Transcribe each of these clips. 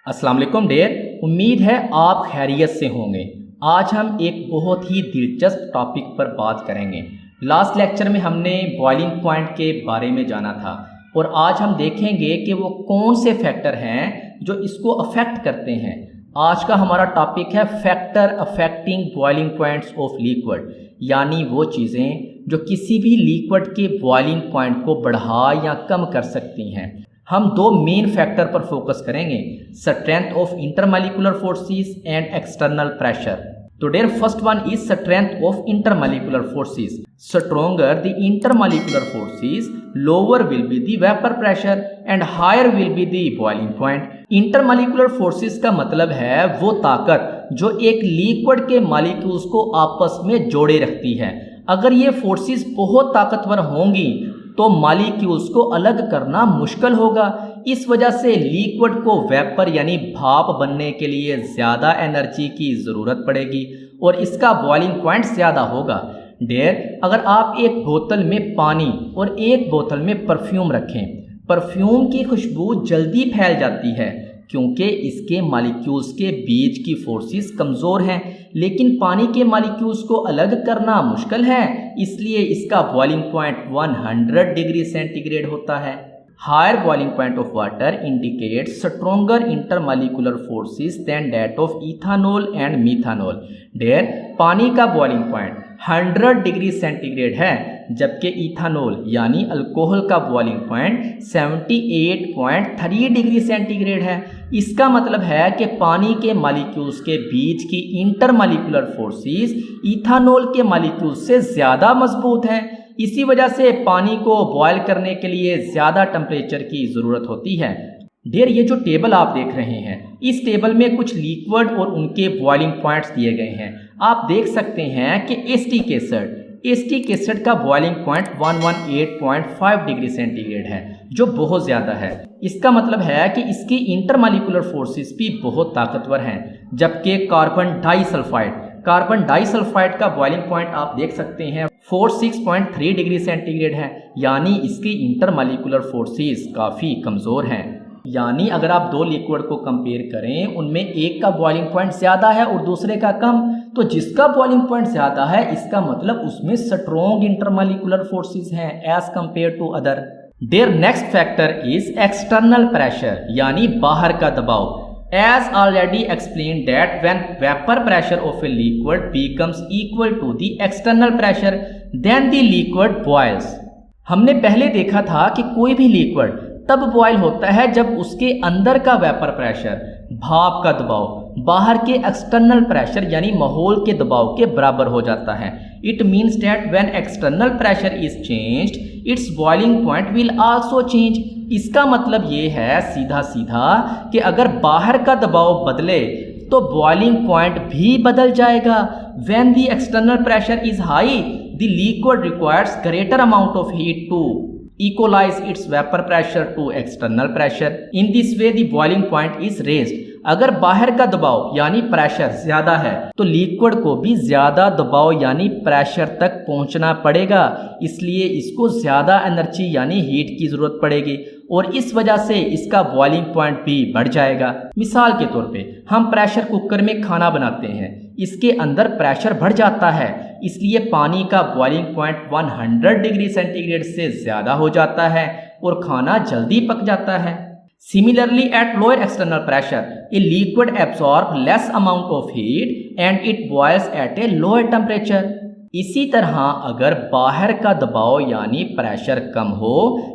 अस्सलाम वालेकुम डियर, उम्मीद है आप खैरियत से होंगे। आज हम एक बहुत ही दिलचस्प टॉपिक पर बात करेंगे। लास्ट लेक्चर में हमने बॉइलिंग पॉइंट के बारे में जाना था और आज हम देखेंगे कि वो कौन से फैक्टर हैं जो इसको अफेक्ट करते हैं। आज का हमारा टॉपिक है factor affecting boiling points of liquid, यानी वो चीज़ें जो किसी भी लिक्विड के बॉइलिंग पॉइंट को बढ़ा या कम कर सकती हैं। हम दो मेन फैक्टर पर फोकस करेंगे, strength of intermolecular forces and external pressure. तो dear first one is strength of intermolecular forces. Stronger the intermolecular forces, lower will be the vapour pressure and higher will be the boiling point. Intermolecular forces का मतलब है वो ताकत जो एक liquid के molecules को आपस में जोड़े रखती है। अगर ये फोर्सेस बहुत ताकतवर होंगी तो मॉलिक्यूल्स को अलग करना मुश्किल होगा। इस वजह से लिक्विड को वेपर यानी भाप बनने के लिए ज़्यादा एनर्जी की ज़रूरत पड़ेगी और इसका बॉइलिंग पॉइंट ज़्यादा होगा। डियर, अगर आप एक बोतल में पानी और एक बोतल में परफ्यूम रखें, परफ्यूम की खुशबू जल्दी फैल जाती है क्योंकि इसके मॉलिक्यूल्स के बीच की फोर्सेस कमज़ोर हैं, लेकिन पानी के मॉलिक्यूल्स को अलग करना मुश्किल है, इसलिए इसका बॉइलिंग पॉइंट 100 डिग्री सेंटीग्रेड होता है। Higher boiling point of water indicates stronger intermolecular forces than that of ethanol and methanol. Dear, पानी का बॉइलिंग पॉइंट 100 डिग्री सेंटीग्रेड है, जबकि इथानॉल यानी अल्कोहल का बॉइलिंग पॉइंट 78.3 डिग्री सेंटीग्रेड है। इसका मतलब है कि पानी के मॉलिक्यूल्स के बीच की इंटरमॉलिक्यूलर फोर्सेस इथानॉल के मॉलिक्यूल्स से ज़्यादा मजबूत हैं। इसी वजह से पानी को बॉयल करने के लिए ज़्यादा टेम्परेचर की ज़रूरत होती है। डियर, ये जो टेबल आप देख रहे हैं, इस टेबल में कुछ लिक्विड और उनके बॉइलिंग पॉइंट्स दिए गए हैं। आप देख सकते हैं कि एसिटिक एसिड का बॉइलिंग पॉइंट 118.5 डिग्री सेंटीग्रेड है, जो बहुत ज़्यादा है। इसका मतलब है कि इसकी इंटरमॉलिक्यूलर फोर्सेस भी बहुत ताकतवर हैं। जबकि कार्बन डाइसल्फाइड का बॉइलिंग पॉइंट आप देख सकते हैं 46.3 डिग्री सेंटीग्रेड है, यानी इसकी इंटरमॉलिक्यूलर फोर्सेस काफ़ी कमज़ोर हैं। यानी अगर आप दो लिक्विड को कंपेयर करें, उनमें एक का बॉइलिंग पॉइंट ज़्यादा है और दूसरे का कम, तो जिसका बॉइलिंग पॉइंट ज़्यादा है इसका मतलब उसमें स्ट्रॉन्ग इंटरमॉलिक्यूलर फोर्सेस हैं as compare to other. There next factor is external pressure, यानी बाहर का दबाव। As already explained that when vapor pressure of a liquid becomes equal to the external pressure, then the liquid boils. हमने पहले देखा था कि कोई भी लिक्विड तब बॉयल होता है जब उसके अंदर का वेपर प्रेशर, भाप का दबाव, बाहर के एक्सटर्नल प्रेशर यानी माहौल के दबाव के बराबर हो जाता है। It means that when external pressure is changed, it's boiling point will also change. इसका मतलब ये है सीधा सीधा कि अगर बाहर का दबाव बदले तो बॉइलिंग पॉइंट भी बदल जाएगा। When the external pressure is high, the liquid requires greater amount of heat to equalize its vapor pressure to external pressure. In this way the boiling point is raised. अगर बाहर का दबाव यानी pressure ज़्यादा है तो लिक्विड को भी ज़्यादा दबाव यानी प्रेशर तक पहुंचना पड़ेगा, इसलिए इसको ज़्यादा एनर्जी यानी हीट की ज़रूरत पड़ेगी और इस वजह से इसका बॉइलिंग पॉइंट भी बढ़ जाएगा। मिसाल के तौर पे हम प्रेशर कुकर में खाना बनाते हैं, इसके अंदर प्रेशर बढ़ जाता है, इसलिए पानी का बॉइलिंग पॉइंट 100 डिग्री सेंटीग्रेड से ज़्यादा हो जाता है और खाना जल्दी पक जाता है। Similarly, at lower external pressure, a liquid absorbs less amount of heat and it boils at a lower temperature. इसी तरह अगर बाहर का दबाव यानी प्रेशर कम हो,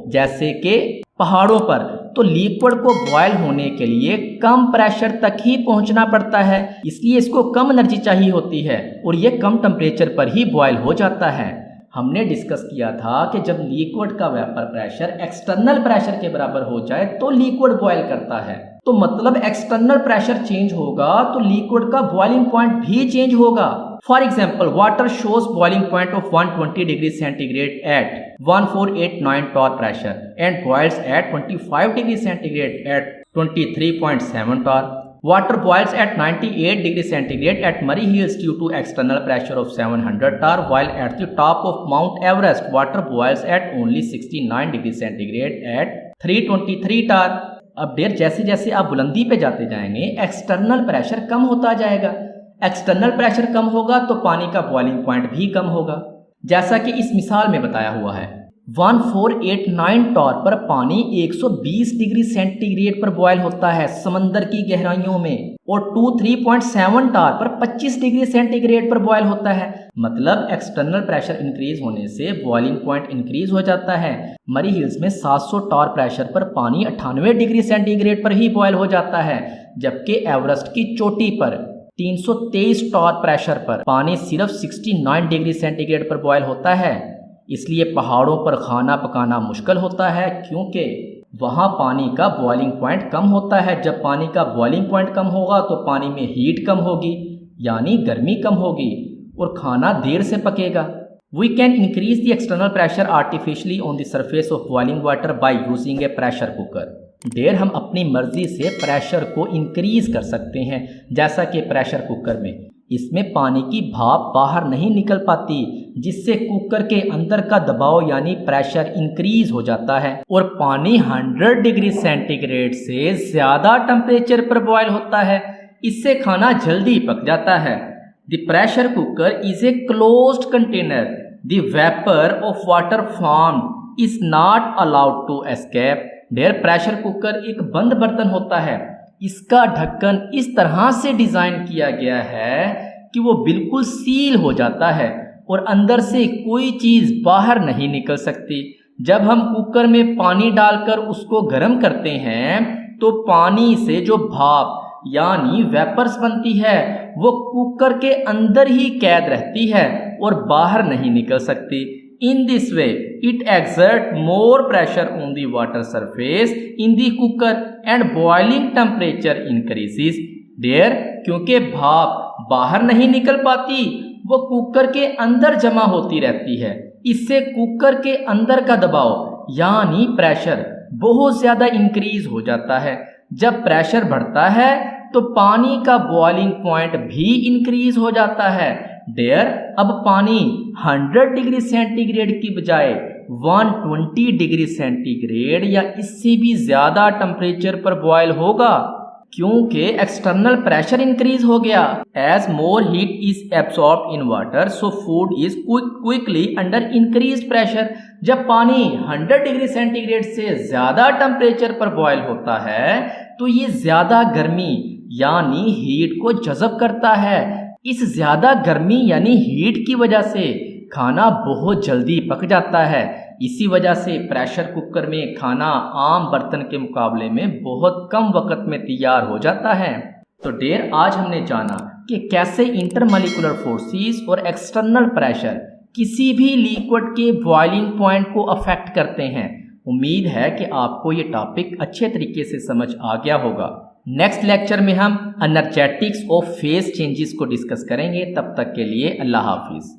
जैसे कि पहाड़ों पर, तो लिक्विड को बॉयल होने के लिए कम प्रेशर तक ही पहुंचना पड़ता है, इसलिए इसको कम एनर्जी चाहिए होती है और ये कम टेम्परेचर पर ही बॉयल हो जाता है। हमने डिस्कस किया था कि जब लिक्विड का वेपर प्रेशर एक्सटर्नल प्रेशर के बराबर हो जाए तो लिक्विड बॉयल करता है, तो मतलब एक्सटर्नल प्रेशर चेंज होगा तो लिक्विड का बॉइलिंग पॉइंट भी चेंज होगा। For example, water shows boiling point of 120 degree centigrade at 1489 torr pressure and boils at 25 degree centigrade at 23.7 torr. Water boils at 98 degree centigrade at Murray Hills due to external pressure of 700 torr, while at the top of Mount Everest, water boils at only 69 degree centigrade at 323 torr. अब dear जैसे जैसे आप बुलंदी पे जाते जाएंगे external pressure कम होता जाएगा। एक्सटर्नल प्रेशर कम होगा तो पानी का बॉइलिंग पॉइंट भी कम होगा, जैसा कि इस मिसाल में बताया हुआ है। 1489 टॉर पर पानी 120 डिग्री सेंटीग्रेड पर बॉयल होता है समंदर की गहराइयों में, और 23.7 टॉर पर 25 डिग्री सेंटीग्रेड पर बॉयल होता है। मतलब एक्सटर्नल प्रेशर इंक्रीज होने से बॉइलिंग पॉइंट इंक्रीज हो जाता है। मरी हिल्स में 700 टॉर प्रेशर पर पानी 98 डिग्री सेंटीग्रेड पर ही बॉयल हो जाता है, जबकि एवरेस्ट की चोटी पर 323 टॉर प्रेशर पर पानी सिर्फ 69 डिग्री सेंटीग्रेड पर बॉयल होता है। इसलिए पहाड़ों पर खाना पकाना मुश्किल होता है, क्योंकि वहाँ पानी का बॉइलिंग पॉइंट कम होता है। जब पानी का बॉइलिंग पॉइंट कम होगा तो पानी में हीट कम होगी, यानी गर्मी कम होगी, और खाना देर से पकेगा। We can increase the external pressure artificially on the surface of boiling water by using a pressure cooker. डेयर हम अपनी मर्जी से प्रेशर को इंक्रीज कर सकते हैं, जैसा कि प्रेशर कुकर में। इसमें पानी की भाप बाहर नहीं निकल पाती, जिससे कुकर के अंदर का दबाव यानी प्रेशर इंक्रीज हो जाता है और पानी 100 डिग्री सेंटीग्रेड से ज़्यादा टेम्परेचर पर बॉयल होता है। इससे खाना जल्दी पक जाता है। The pressure cooker is a closed container. The vapour of water formed is not allowed to escape. डेयर प्रेशर कुकर एक बंद बर्तन होता है। इसका ढक्कन इस तरह से डिज़ाइन किया गया है कि वो बिल्कुल सील हो जाता है और अंदर से कोई चीज़ बाहर नहीं निकल सकती। जब हम कुकर में पानी डालकर उसको गर्म करते हैं तो पानी से जो भाप यानी वेपर्स बनती है वो कुकर के अंदर ही कैद रहती है और बाहर नहीं निकल सकती। In this way, it exerts more pressure on the water surface in the cooker and boiling temperature increases. There, क्योंकि भाप बाहर नहीं निकल पाती, वो कुकर के अंदर जमा होती रहती है। इससे कुकर के अंदर का दबाव यानी प्रेशर बहुत ज़्यादा इंक्रीज हो जाता है। जब प्रेशर बढ़ता है तो पानी का बॉइलिंग पॉइंट भी इंक्रीज हो जाता है। डेयर अब पानी 100 डिग्री सेंटीग्रेड की बजाय 120 डिग्री सेंटीग्रेड या इससे भी ज़्यादा टेम्परेचर पर बॉयल होगा, क्योंकि एक्सटर्नल प्रेशर इंक्रीज हो गया। As more heat is absorb in water so food is quickly under increase pressure. जब पानी 100 डिग्री सेंटीग्रेड से ज़्यादा टेम्परेचर पर बॉयल होता है तो ये ज़्यादा गर्मी यानी हीट को जज़ब करता है। इस ज़्यादा गर्मी यानी हीट की वजह से खाना बहुत जल्दी पक जाता है। इसी वजह से प्रेशर कुकर में खाना आम बर्तन के मुकाबले में बहुत कम वक्त में तैयार हो जाता है। तो डेयर आज हमने जाना कि कैसे इंटरमॉलिक्यूलर फोर्सेस और एक्सटर्नल प्रेशर किसी भी लिक्विड के बॉइलिंग पॉइंट को अफेक्ट करते हैं। उम्मीद है कि आपको ये टॉपिक अच्छे तरीके से समझ आ गया होगा। नेक्स्ट लेक्चर में हम एनर्जेटिक्स ऑफ फेज चेंजेस को डिस्कस करेंगे। तब तक के लिए अल्लाह हाफिज़।